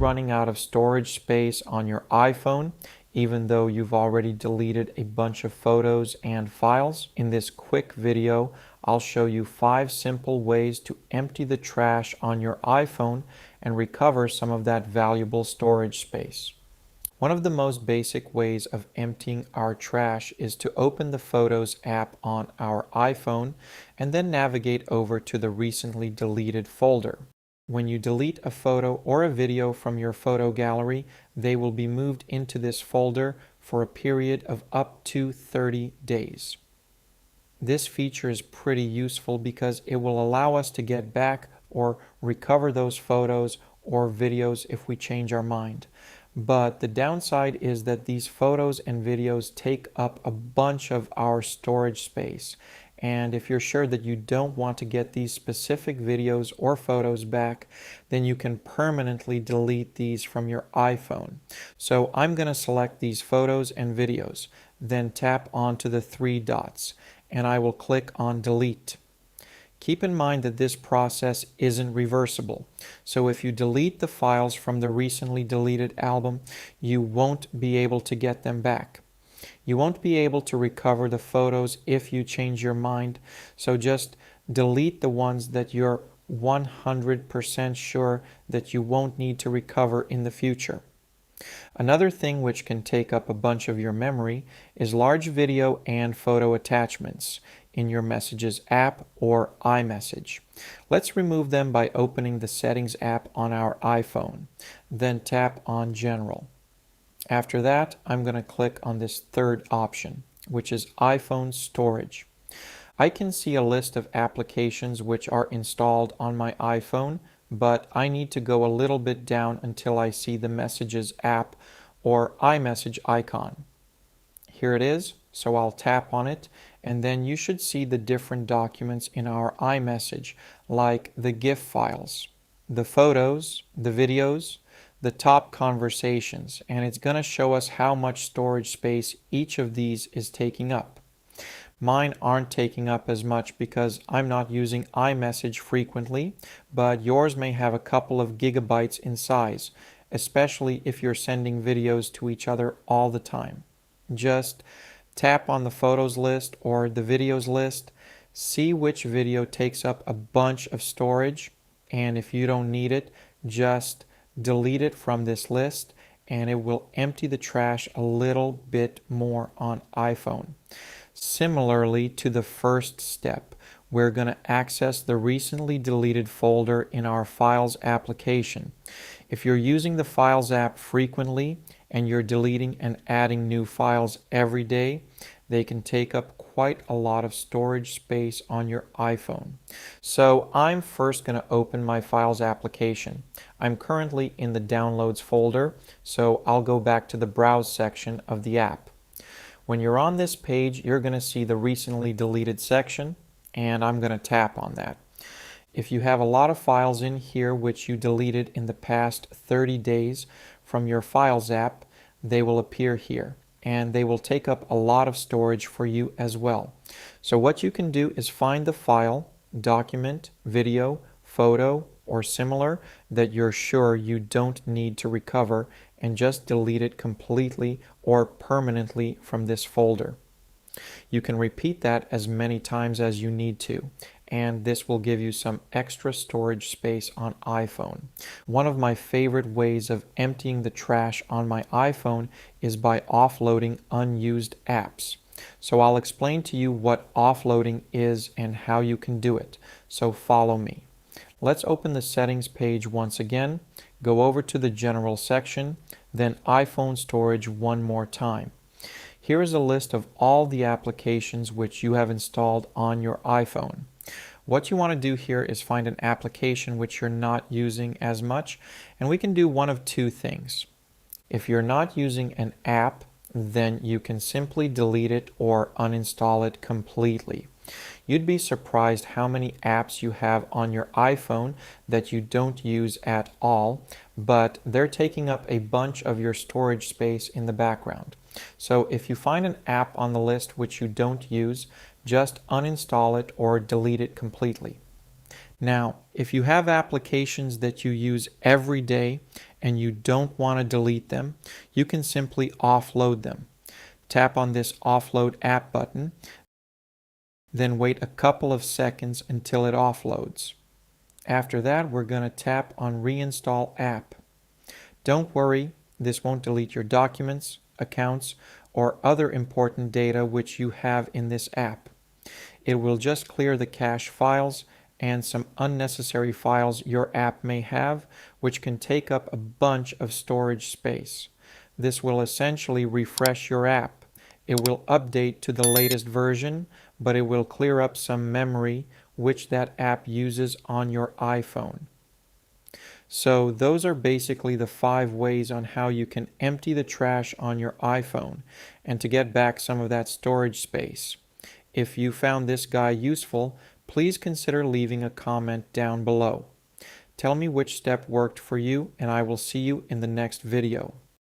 running out of storage space on your iPhone, even though you've already deleted a bunch of photos and files? In this quick video, I'll show you 5 simple ways to empty the trash on your iPhone and recover some of that valuable storage space. One of the most basic ways of emptying our trash is to open the Photos app on our iPhone and then navigate over to the recently deleted folder. When you delete a photo or a video from your photo gallery, they will be moved into this folder for a period of up to 30 days. This feature is pretty useful because it will allow us to get back or recover those photos or videos if we change our mind. But the downside is that these photos and videos take up a bunch of our storage space. And if you're sure that you don't want to get these specific videos or photos back, then you can permanently delete these from your iPhone. So I'm going to select these photos and videos, then tap onto the 3 dots, and I will click on Delete. Keep in mind that this process isn't reversible, so if you delete the files from the recently deleted album, you won't be able to get them back. You won't be able to recover the photos if you change your mind, so just delete the ones that you're 100% sure that you won't need to recover in the future. Another thing which can take up a bunch of your memory is large video and photo attachments in your Messages app or iMessage. Let's remove them by opening the Settings app on our iPhone. Then tap on General. After that, I'm going to click on this third option, which is iPhone Storage. I can see a list of applications which are installed on my iPhone, but I need to go a little bit down until I see the Messages app or iMessage icon. Here it is, so I'll tap on it, and then you should see the different documents in our iMessage, like the GIF files, the photos, the videos, the top conversations, and it's going to show us how much storage space each of these is taking up. Mine aren't taking up as much because I'm not using iMessage frequently, but yours may have a couple of gigabytes in size, especially if you're sending videos to each other all the time. Just tap on the photos list or the videos list, see which video takes up a bunch of storage, and if you don't need it, just delete it from this list and it will empty the trash a little bit more on iPhone. Similarly to the first step, we're going to access the recently deleted folder in our Files application. If you're using the Files app frequently and you're deleting and adding new files every day, they can take up quite a lot of storage space on your iPhone. So I'm first going to open my Files application. I'm currently in the Downloads folder, so I'll go back to the Browse section of the app. When you're on this page, you're going to see the recently deleted section, and I'm going to tap on that. If you have a lot of files in here which you deleted in the past 30 days from your Files app, they will appear here, and they will take up a lot of storage for you as well. So what you can do is find the file, document, video, photo, or similar that you're sure you don't need to recover and just delete it completely or permanently from this folder. You can repeat that as many times as you need to, and this will give you some extra storage space on iPhone. One of my favorite ways of emptying the trash on my iPhone is by offloading unused apps. So I'll explain to you what offloading is and how you can do it. So follow me. Let's open the Settings page once again, go over to the General section, then iPhone Storage one more time. Here is a list of all the applications which you have installed on your iPhone. What you want to do here is find an application which you're not using as much, and we can do one of two things. If you're not using an app, then you can simply delete it or uninstall it completely. You'd be surprised how many apps you have on your iPhone that you don't use at all, but they're taking up a bunch of your storage space in the background. So if you find an app on the list which you don't use, just uninstall it or delete it completely. Now, if you have applications that you use every day and you don't want to delete them, you can simply offload them. Tap on this Offload App button, then wait a couple of seconds until it offloads. After that, we're going to tap on Reinstall App. Don't worry, this won't delete your documents, accounts, or other important data which you have in this app. It will just clear the cache files and some unnecessary files your app may have, which can take up a bunch of storage space. This will essentially refresh your app. It will update to the latest version, but it will clear up some memory which that app uses on your iPhone. So those are basically the 5 ways on how you can empty the trash on your iPhone and to get back some of that storage space. If you found this guide useful, please consider leaving a comment down below. Tell me which step worked for you, and I will see you in the next video.